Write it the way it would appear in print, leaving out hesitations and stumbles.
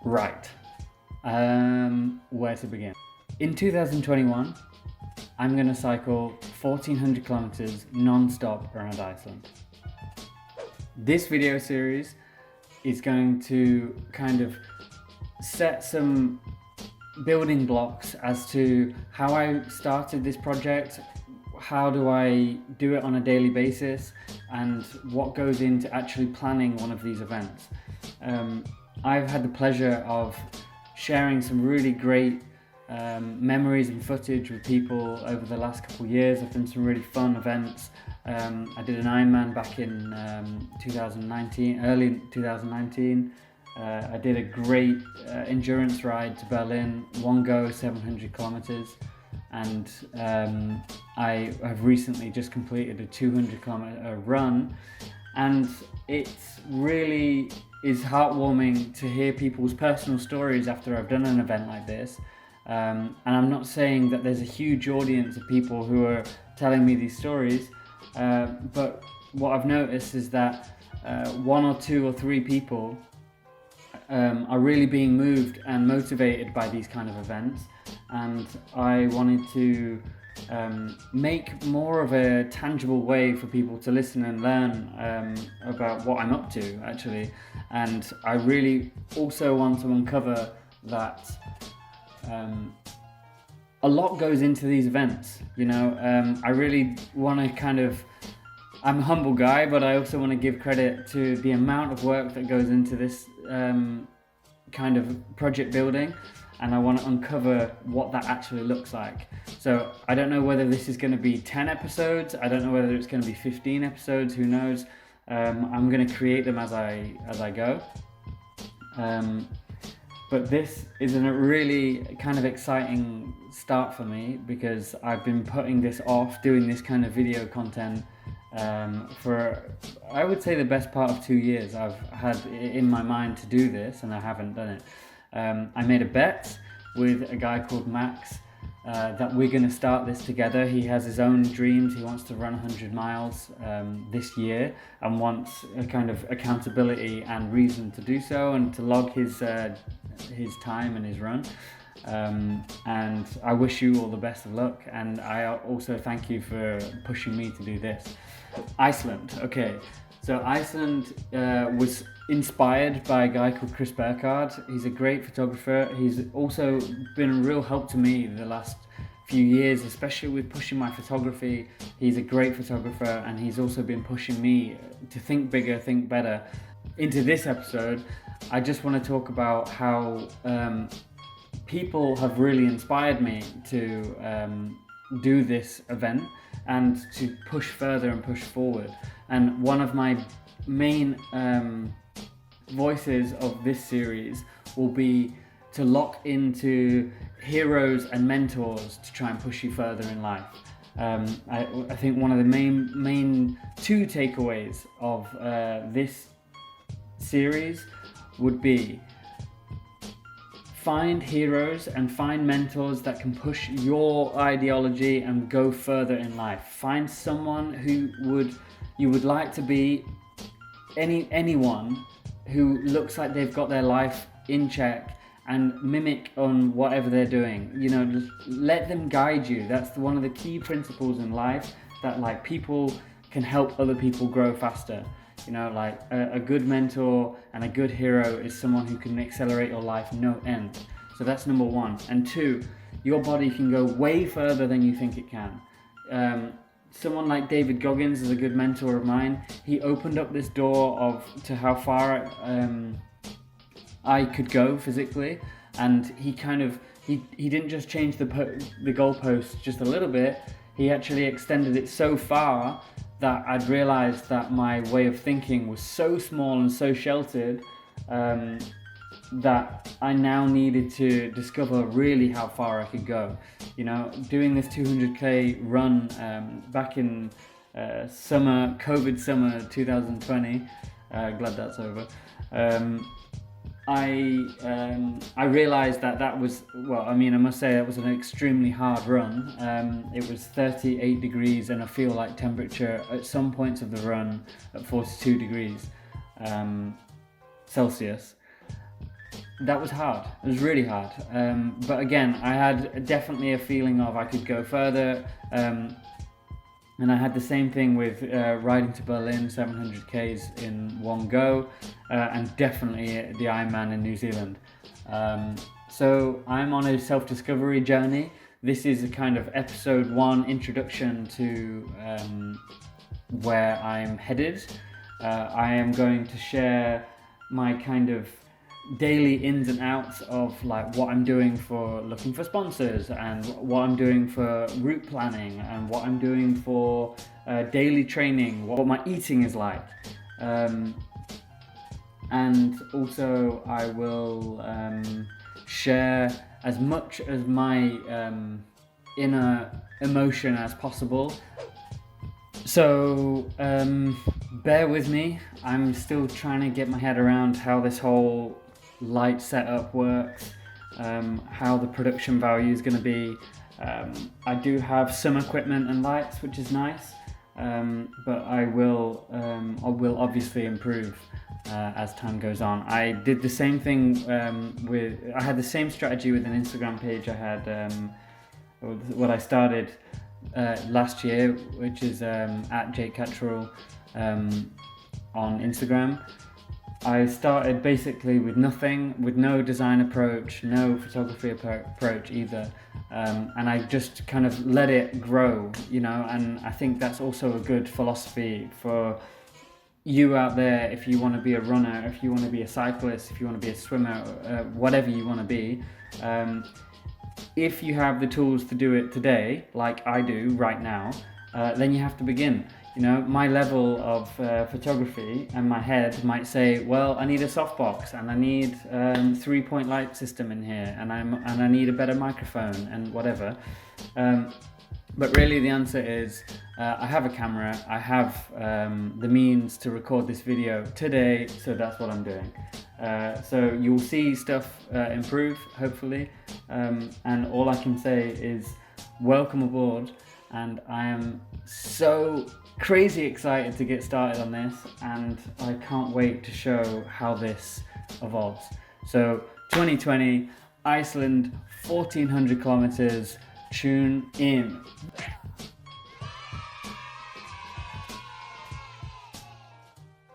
Right. Where to begin? In 2021, I'm going to cycle 1,400 kilometers non-stop around Iceland. This video series is going to kind of set some building blocks as to how I started this project, how do I do it on a daily basis, and what goes into actually planning one of these events. I've had the pleasure of sharing some really great memories and footage with people over the last couple of years. I've done some really fun events. I did an Ironman back in 2019, early 2019. I did a great endurance ride to Berlin, one go, 700 kilometers. And I have recently just completed a 200 kilometer run, and it really is heartwarming to hear people's personal stories after I've done an event like this. And I'm not saying that there's a huge audience of people who are telling me these stories, but what I've noticed is that one or two or three people are really being moved and motivated by these kind of events, and I wanted to make more of a tangible way for people to listen and learn about what I'm up to, actually. And I really also want to uncover that a lot goes into these events, you know. I really want to I'm a humble guy, but I also want to give credit to the amount of work that goes into this kind of project building, and I want to uncover what that actually looks like. So I don't know whether this is going to be 10 episodes, I don't know whether it's going to be 15 episodes, who knows. I'm going to create them as I go. But this is a really kind of exciting start for me, because I've been putting this off, doing this kind of video content for, I would say, the best part of 2 years. I've had it in my mind to do this, and I haven't done it. I made a bet with a guy called Max that we're going to start this together. He has his own dreams. He wants to run 100 miles this year, and wants a kind of accountability and reason to do so, and to log his time and his run. And I wish you all the best of luck, and I also thank you for pushing me to do this. Iceland. Okay, so Iceland was inspired by a guy called Chris Burkhardt. He's a great photographer. He's also been a real help to me the last few years, especially with pushing my photography. He's a great photographer, and he's also been pushing me to think bigger, think better. Into this episode, I just want to talk about how people have really inspired me to do this event and to push further and push forward. And one of my main voices of this series will be to lock into heroes and mentors to try and push you further in life. I think one of the main two takeaways of this series would be: find heroes and find mentors that can push your ideology and go further in life. Find someone who you would like to be, anyone who looks like they've got their life in check, and mimic on whatever they're doing. You know, just let them guide you. That's one of the key principles in life, that like people can help other people grow faster. You know, like a good mentor and a good hero is someone who can accelerate your life no end. So that's number one. And two, your body can go way further than you think it can. Someone like David Goggins is a good mentor of mine. He opened up this door to how far I could go physically, and he didn't just change the goalpost just a little bit. He actually extended it so far that I'd realized that my way of thinking was so small and so sheltered that I now needed to discover really how far I could go. You know, doing this 200k run back in COVID summer 2020, glad that's over. I realized that was, well, I mean, I must say that was an extremely hard run. It was 38 degrees and a feel like temperature at some points of the run at 42 degrees Celsius. that was hard. It was really hard. But again, I had definitely a feeling of I could go further. And I had the same thing with riding to Berlin, 700 Ks in one go, and definitely the Ironman in New Zealand. So I'm on a self-discovery journey. This is a kind of episode 1 introduction to where I'm headed. I am going to share my kind of daily ins and outs of like what I'm doing for looking for sponsors, and what I'm doing for route planning, and what I'm doing for daily training, what my eating is like. And also I will share as much as my inner emotion as possible. So bear with me, I'm still trying to get my head around how this whole light setup works, how the production value is going to be. I do have some equipment and lights, which is nice, but I will obviously improve as time goes on. I did the same thing I had the same strategy with an Instagram page I had, what I started last year, which is at Jake Cattrall on Instagram. I started basically with nothing, with no design approach, no photography approach either, and I just kind of let it grow, you know. And I think that's also a good philosophy for you out there if you want to be a runner, if you want to be a cyclist, if you want to be a swimmer, whatever you want to be. If you have the tools to do it today, like I do right now, then you have to begin. You know, my level of photography and my head might say, well, I need a softbox, and I need 3-point light system in here, and I need a better microphone and whatever. But really the answer is, I have a camera, I have the means to record this video today, so that's what I'm doing. So you'll see stuff improve, hopefully, and all I can say is welcome aboard, and I am so crazy excited to get started on this, and I can't wait to show how this evolves. So 2020, Iceland, 1400 kilometers, tune in.